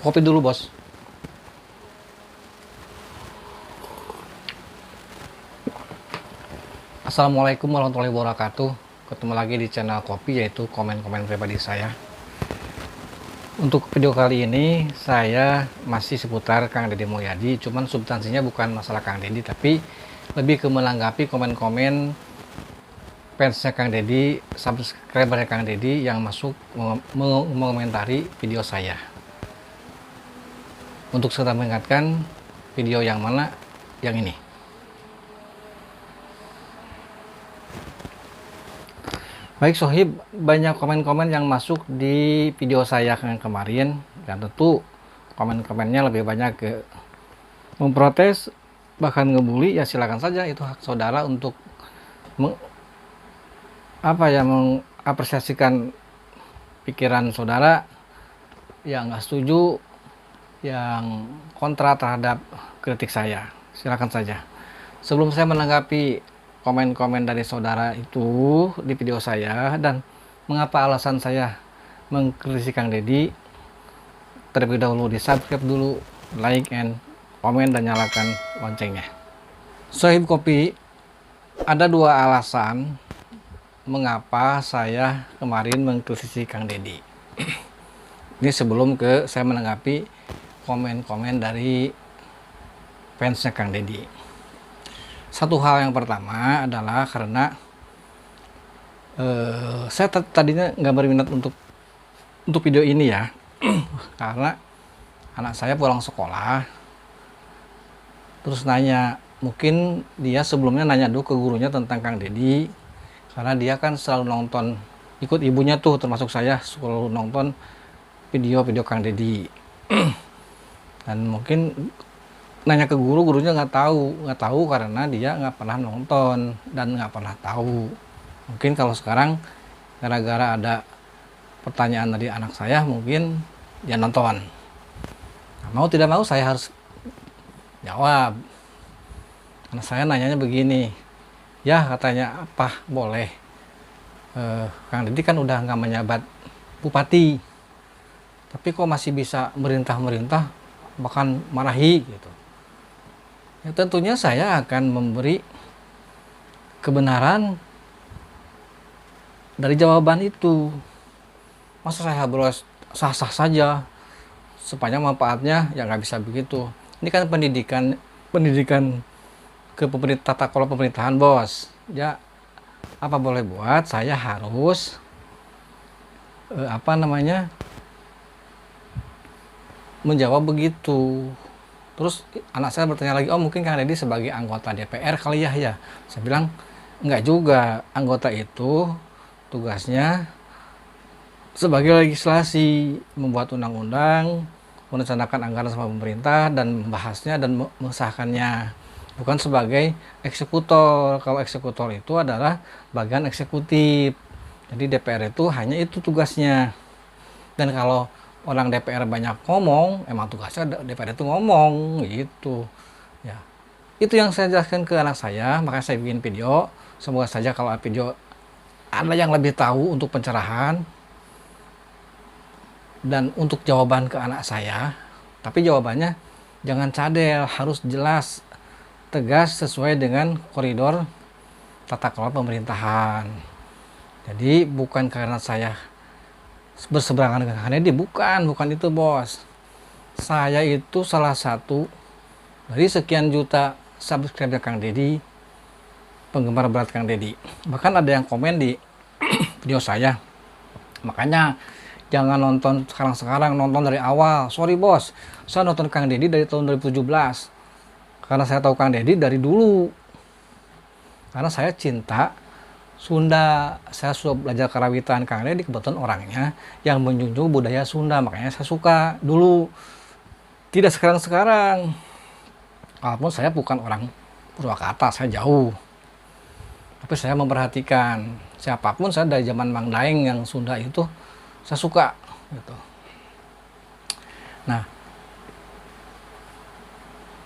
Kopi dulu, bos. Assalamualaikum warahmatullahi wabarakatuh. Ketemu lagi di channel Kopi, yaitu komen-komen pribadi saya. Untuk video kali ini saya masih seputar Kang Deddy Mulyadi, cuman substansinya bukan masalah Kang Deddy, tapi lebih ke menanggapi komen-komen fansnya Kang Deddy, subscribernya Kang Deddy yang masuk mengomentari video saya. Untuk sekedar mengingatkan, video yang mana? Yang ini. Baik Sohib, banyak komen-komen yang masuk di video saya yang kemarin, dan tentu komen-komennya lebih banyak ke memprotes, bahkan ngebully. Ya silakan saja, itu hak saudara untuk mengapresiasikan pikiran saudara yang nggak setuju, yang kontra terhadap kritik saya. Silakan saja. Sebelum saya menanggapi komen-komen dari saudara itu di video saya dan mengapa alasan saya mengkritisi Kang Deddy, terlebih dahulu di subscribe dulu, like and komen, dan nyalakan loncengnya. Sohib Kopi, ada dua alasan mengapa saya kemarin mengkritisi Kang Deddy. Ini sebelum saya menanggapi komen-komen dari fansnya Kang Deddy. Satu hal yang pertama adalah karena saya tadinya nggak berminat untuk video ini ya, karena anak saya pulang sekolah terus nanya, mungkin dia sebelumnya nanya dulu ke gurunya tentang Kang Deddy, karena dia kan selalu nonton, ikut ibunya tuh termasuk saya, selalu nonton video-video Kang Deddy. Dan mungkin nanya ke gurunya nggak tahu karena dia nggak pernah nonton dan nggak pernah tahu. Mungkin kalau sekarang gara-gara ada pertanyaan dari anak saya, mungkin dia nonton. Nah, mau tidak mau saya harus jawab. Karena saya nanyanya begini, ya katanya apa boleh, Kang Deddy kan udah nggak menjabat bupati, tapi kok masih bisa merintah bahkan marahi gitu. Ya, tentunya saya akan memberi kebenaran dari jawaban itu. Masa saya boleh sah-sah saja sepanjang manfaatnya? Ya nggak bisa begitu. Ini kan pendidikan ke tata kelola pemerintahan, bos. Ya apa boleh buat, saya harus menjawab begitu. Terus anak saya bertanya lagi, oh mungkin Kang Deddy sebagai anggota DPR kali ya. Saya bilang, enggak juga. Anggota itu tugasnya sebagai legislasi, membuat undang-undang, merencanakan anggaran sama pemerintah, dan membahasnya dan mengesahkannya. Bukan sebagai eksekutor. Kalau eksekutor itu adalah bagian eksekutif. Jadi DPR itu hanya itu tugasnya. Dan kalau orang DPR banyak ngomong, emang tugasnya DPR itu ngomong gitu ya. Itu yang saya jelaskan ke anak saya, makanya saya bikin video. Semoga saja kalau video ada yang lebih tahu untuk pencerahan dan untuk jawaban ke anak saya. Tapi jawabannya jangan cadel, harus jelas, tegas, sesuai dengan koridor tata kelola pemerintahan. Jadi bukan karena saya berseberangan dengan Kang Deddy, bukan itu, bos. Saya itu salah satu dari sekian juta subscriber Kang Deddy, penggemar berat Kang Deddy. Bahkan ada yang komen di video saya, makanya jangan nonton sekarang, nonton dari awal. Sorry bos, saya nonton Kang Deddy dari tahun 2017 karena saya tahu Kang Deddy dari dulu, karena saya cinta Sunda. Saya sudah belajar karawitan Kang Deddy, kebetulan orangnya yang menjunjung budaya Sunda, makanya saya suka dulu. Tidak sekarang. Walaupun saya bukan orang Purwakarta, saya jauh. Tapi saya memperhatikan siapapun, saya dari zaman Mang Daeng yang Sunda itu saya suka gitu. Nah,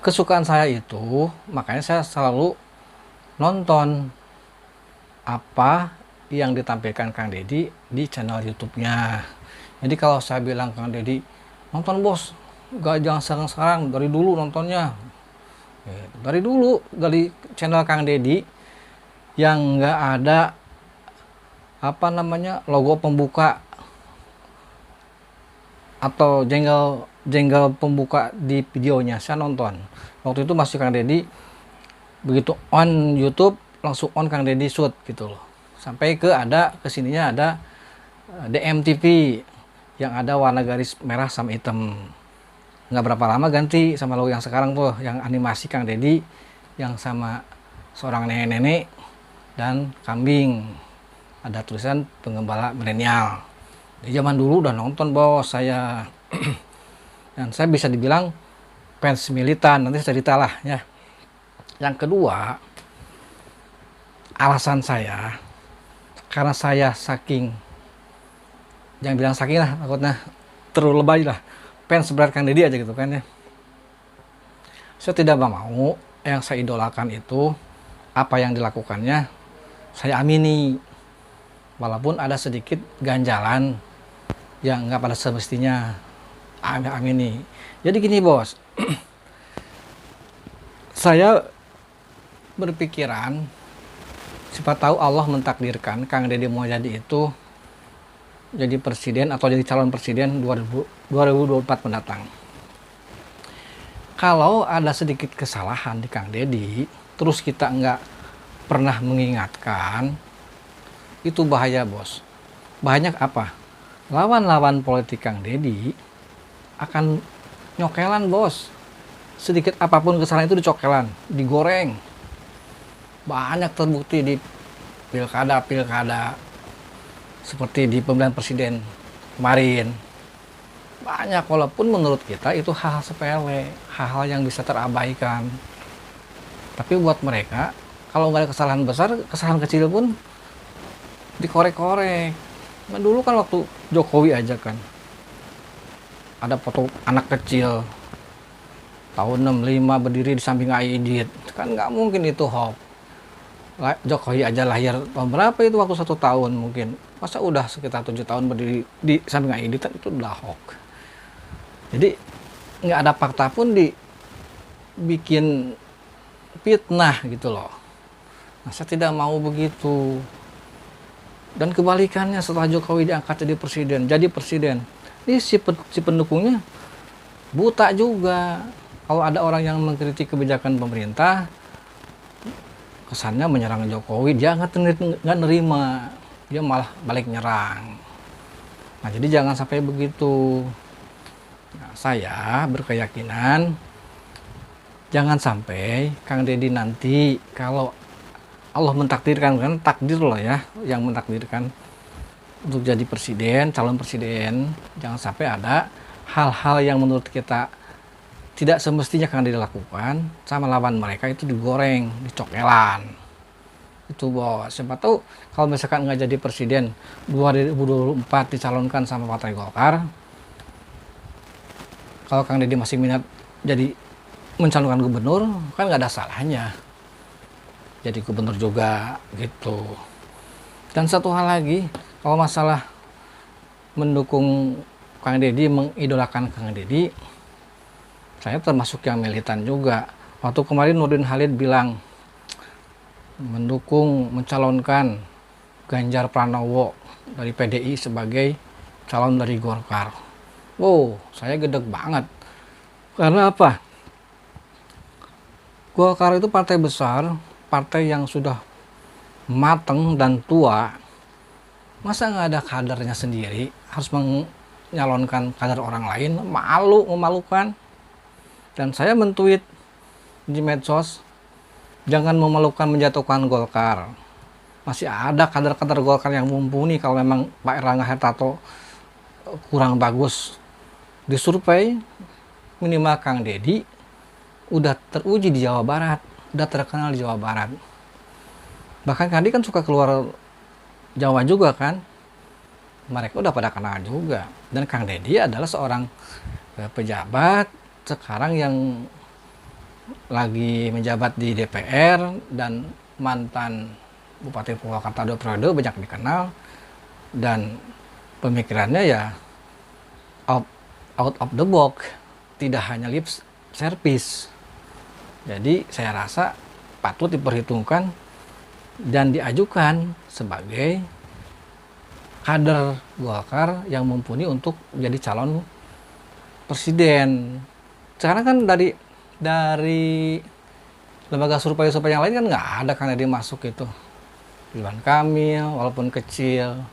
kesukaan saya itu, makanya saya selalu nonton apa yang ditampilkan Kang Deddy di channel YouTube-nya. Jadi kalau saya bilang Kang Deddy nonton bos, Gak jangan sekarang-sekarang, dari dulu nontonnya. Dari dulu, dari channel Kang Deddy yang nggak ada apa namanya logo pembuka atau jenggal pembuka di videonya, saya nonton. Waktu itu masih Kang Deddy, begitu on YouTube langsung on Kang Deddy shoot gitu loh. Sampai ada kesininya ada DMTV yang ada warna garis merah sama hitam. Nggak berapa lama ganti sama logo yang sekarang tuh, yang animasi Kang Deddy yang sama seorang nenek-nenek dan kambing, ada tulisan pengembala milenial. Di zaman dulu udah nonton bos saya. Dan saya bisa dibilang fans militan, nanti cerita lah ya. Yang kedua, alasan saya karena saya saking, jangan bilang saking lah, takutnya terlalu lebay lah, fans berat Kang Deddy aja gitu kan ya. Saya tidak mau yang saya idolakan itu apa yang dilakukannya saya amini, walaupun ada sedikit ganjalan yang nggak pada semestinya amini. Jadi gini bos, saya berpikiran siapa tahu Allah mentakdirkan Kang Deddy Mulyadi itu jadi presiden atau jadi calon presiden 2024 mendatang. Kalau ada sedikit kesalahan di Kang Deddy, terus kita nggak pernah mengingatkan, itu bahaya bos. Banyak apa? Lawan-lawan politik Kang Deddy akan nyokelan bos. Sedikit apapun kesalahan itu dicokelan, digoreng. Banyak terbukti di pilkada seperti di pemilihan presiden kemarin. Banyak, walaupun menurut kita itu hal sepele, hal-hal yang bisa terabaikan. Tapi buat mereka, kalau nggak ada kesalahan besar, kesalahan kecil pun dikorek-korek. Nah, dulu kan waktu Jokowi aja kan, ada foto anak kecil tahun 65 berdiri di samping Aidit, kan nggak mungkin itu hoax. Jokowi aja lahir tahun berapa itu, waktu 1 tahun mungkin, masa udah sekitar 7 tahun berdiri di samping Aidit, itu udah hoax. Jadi nggak ada fakta pun dibikin fitnah gitu loh. Nah, saya tidak mau begitu. Dan kebalikannya, setelah Jokowi diangkat jadi presiden, ini si pendukungnya buta juga. Kalau ada orang yang mengkritik kebijakan pemerintah, kesannya menyerang Jokowi, dia nggak nerima, dia malah balik nyerang. Nah, jadi jangan sampai begitu. Nah, saya berkeyakinan jangan sampai Kang Deddy nanti kalau Allah mentakdirkan, kan takdir loh ya yang mentakdirkan untuk jadi presiden, calon presiden, jangan sampai ada hal-hal yang menurut kita tidak semestinya Kang Deddy lakukan sama lawan mereka itu digoreng, dicokelan. Itu bos, siapa tahu kalau misalkan nggak jadi presiden 2024 dicalonkan sama Partai Golkar, kalau Kang Deddy masih minat jadi mencalonkan gubernur, kan nggak ada salahnya jadi gubernur juga gitu. Dan satu hal lagi, kalau masalah mendukung Kang Deddy, mengidolakan Kang Deddy, saya termasuk yang militan juga. Waktu kemarin Nurdin Halid bilang mendukung, mencalonkan Ganjar Pranowo dari PDI sebagai calon dari Golkar. Wow, saya gedeg banget. Karena apa? Golkar itu partai besar, partai yang sudah mateng dan tua. Masa nggak ada kadernya sendiri, harus menyalonkan kader orang lain? Malu, memalukan. Dan saya mentweet di medsos, jangan memalukan menjatuhkan Golkar. Masih ada kader-kader Golkar yang mumpuni. Kalau memang Pak Erlangga Hartarto kurang bagus di survei, minimal Kang Deddy udah teruji di Jawa Barat, udah terkenal di Jawa Barat. Bahkan Kang Deddy kan suka keluar Jawa juga kan, mereka udah pada kenal juga. Dan Kang Deddy adalah seorang pejabat sekarang yang lagi menjabat di DPR dan mantan Bupati Purwakarta 2 periode, banyak dikenal, dan pemikirannya ya out of the box, tidak hanya lip service. Jadi saya rasa patut diperhitungkan dan diajukan sebagai kader Golkar yang mumpuni untuk jadi calon presiden. Sekarang kan dari lembaga survei yang lain kan nggak ada kan dia masuk itu. Ridwan Kamil walaupun kecil,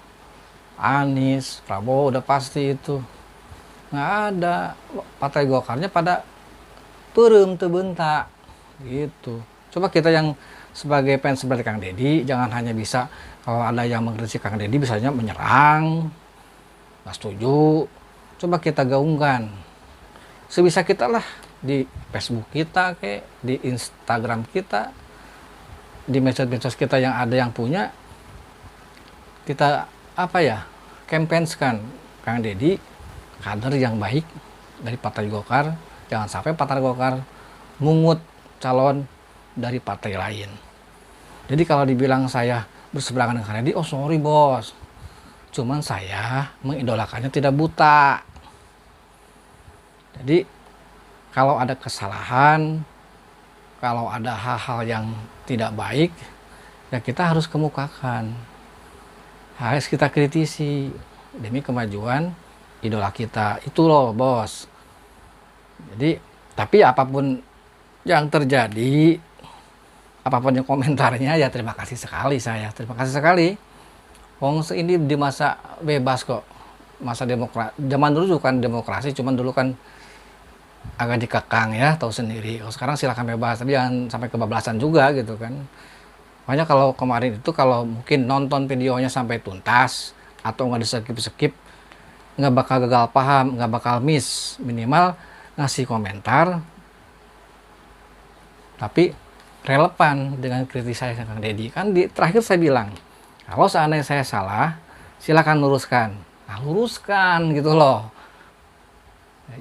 Anies, Prabowo udah pasti itu. Nggak ada, partai Golkarnya pada perem tebentak gitu. Coba kita yang sebagai fans seperti Kang Deddy jangan hanya bisa kalau ada yang mengkritik Kang Deddy biasanya menyerang, nggak setuju. Coba kita gaungkan sebisa kita lah di Facebook kita, kayak di Instagram kita, di medsos kita yang ada yang punya, kita campaign-kan Kang Deddy kader yang baik dari Partai Golkar. Jangan sampai Partai Golkar mungut calon dari partai lain. Jadi kalau dibilang saya berseberangan dengan Kang Deddy, oh sorry bos, cuman saya mengidolakannya tidak buta. Jadi kalau ada kesalahan, kalau ada hal-hal yang tidak baik, ya kita harus kemukakan, harus kita kritisi demi kemajuan idola kita itu loh bos. Jadi tapi apapun yang terjadi, apapun yang komentarnya, ya terima kasih sekali, saya terima kasih sekali. Wong ini di masa bebas kok, masa demokrasi. Zaman dulu bukan demokrasi, cuman dulu kan agak dikekang ya, tahu sendiri. Kalau sekarang silakan bebas, tapi jangan sampai kebablasan juga gitu kan. Makanya kalau kemarin itu kalau mungkin nonton videonya sampai tuntas atau nggak di-skip, nggak bakal gagal paham, nggak bakal miss, minimal ngasih komentar tapi relevan dengan kritik saya Kang Deddy. Kan di terakhir saya bilang, kalau seandainya saya salah, silakan luruskan. Nah, luruskan gitu loh.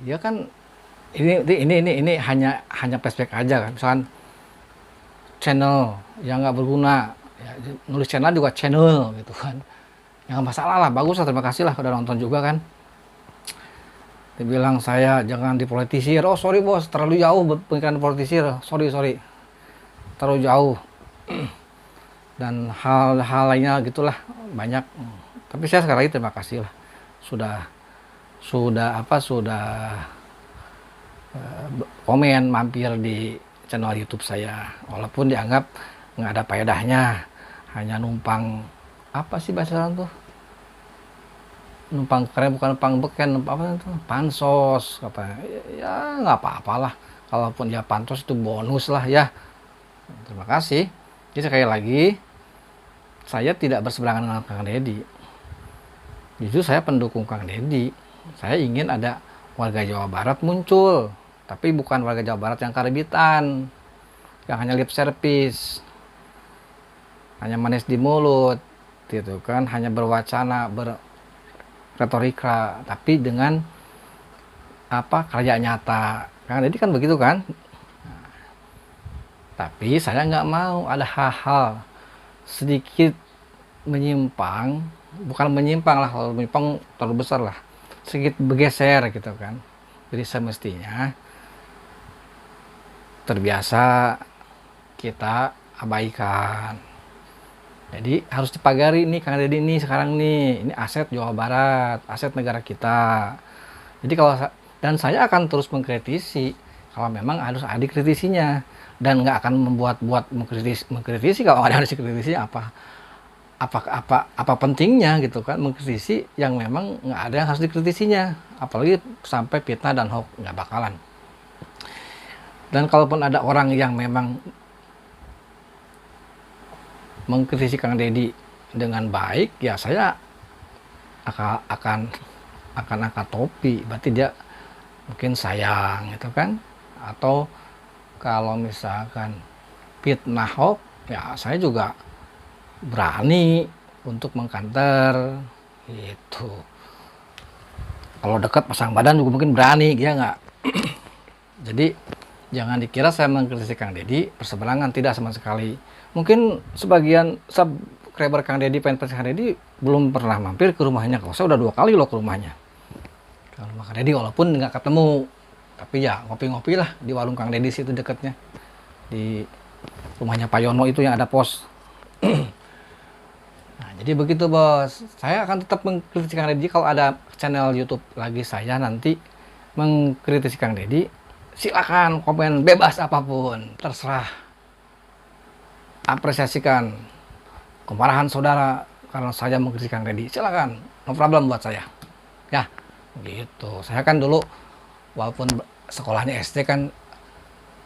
Ya kan ini hanya flashback aja kan. Misalkan channel yang nggak berguna, ya, nulis channel juga channel gitu kan. Ya nggak masalah lah, bagus lah, terima kasih lah udah nonton juga kan. Dibilang saya jangan dipolitisir, oh sorry bos, terlalu jauh pemikiran politisir, sorry, terlalu jauh. Dan hal-hal lainnya gitulah banyak. Tapi saya sekali lagi terima kasih lah, sudah komen mampir di channel YouTube saya, walaupun dianggap nggak ada faedahnya, hanya numpang apa sih bahasa orang tuh, numpang keren bukan numpang beken, apa itu pansos apa ya, nggak apa-apalah, kalaupun ya pansos itu bonus lah ya. Terima kasih. Jadi sekali lagi saya tidak berseberangan dengan Kang Deddy, justru saya pendukung Kang Deddy. Saya ingin ada warga Jawa Barat muncul, tapi bukan warga Jawa Barat yang karabitan, yang hanya lip service, hanya manis di mulut gitu kan, hanya berwacana, retorika, tapi dengan kerja nyata. Kang Deddy kan begitu kan. Tapi saya nggak mau ada hal-hal sedikit menyimpang, bukan menyimpang lah, kalau menyimpang terlalu besar lah, sedikit bergeser gitu kan. Jadi semestinya terbiasa kita abaikan. Jadi harus dipagari nih Kang Deddy ini sekarang nih, ini aset Jawa Barat, aset negara kita. Jadi dan saya akan terus mengkritisi kalau memang harus ada kritisinya, dan nggak akan membuat mengkritisi kalau nggak ada kritisinya, apa pentingnya gitu kan, mengkritisi yang memang nggak ada yang harus dikritisinya, apalagi sampai fitnah dan hoax, nggak bakalan. Dan kalaupun ada orang yang memang mengkritisi Kang Deddy dengan baik, ya saya akan angkat topi, berarti dia mungkin sayang gitu kan. Atau kalau misalkan fitnah hoax, ya saya juga berani untuk mengkanter gitu. Kalau dekat pasang badan juga mungkin berani, dia nggak. Jadi jangan dikira saya mengkritisi Kang Deddy berseberangan, tidak sama sekali. Mungkin sebagian subscriber Kang Deddy, fans Kang Deddy belum pernah mampir ke rumahnya. Kalau saya udah 2 kali loh ke rumahnya, ke rumah Kang Deddy, walaupun nggak ketemu. Tapi ya ngopi-ngopi lah di warung Kang Deddy situ deketnya, di rumahnya Pak Yono itu yang ada pos. Nah, jadi begitu bos, saya akan tetap mengkritisi Kang Deddy. Kalau ada channel YouTube lagi saya nanti mengkritisi Kang Deddy, silakan komen bebas apapun, terserah. Apresiasikan kemarahan saudara karena saya mengkritisi Kang Deddy, silakan, no problem buat saya. Ya, gitu. Saya kan dulu walaupun sekolahnya SD kan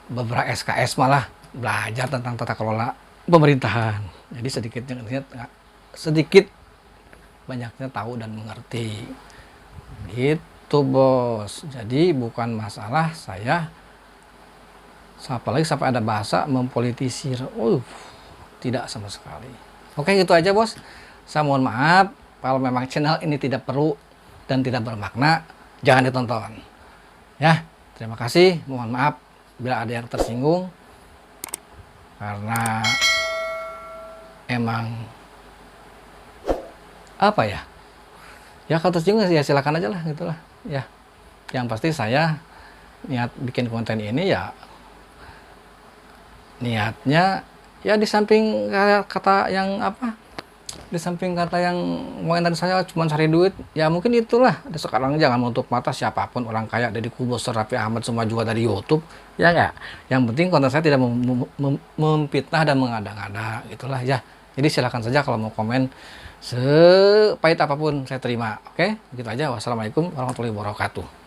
beberapa SKS malah belajar tentang tata kelola pemerintahan. Jadi sedikit banyaknya tahu dan mengerti. Gitu bos. Jadi bukan masalah saya apalagi sampai ada bahasa mempolitisir. Tidak sama sekali. Oke, gitu aja bos. Saya mohon maaf kalau memang channel ini tidak perlu dan tidak bermakna, jangan ditonton. Ya, terima kasih. Mohon maaf bila ada yang tersinggung. Karena emang apa ya? Ya kalau tersinggung ya silakan aja lah gitulah. Ya. Yang pasti saya niat bikin konten ini ya niatnya ya di samping kata yang apa? Di samping kata yang mau dari saya cuma cari duit, ya mungkin itulah. Sekarang jangan menutup mata siapapun, orang kaya dari Kobuser, Raffi Ahmad semua juga dari YouTube, ya nggak. Yang penting konten saya tidak memfitnah dan mengada-ngada, itulah ya. Jadi silakan saja kalau mau komen sepahit apapun saya terima. Oke, gitu aja. Wassalamualaikum warahmatullahi wabarakatuh.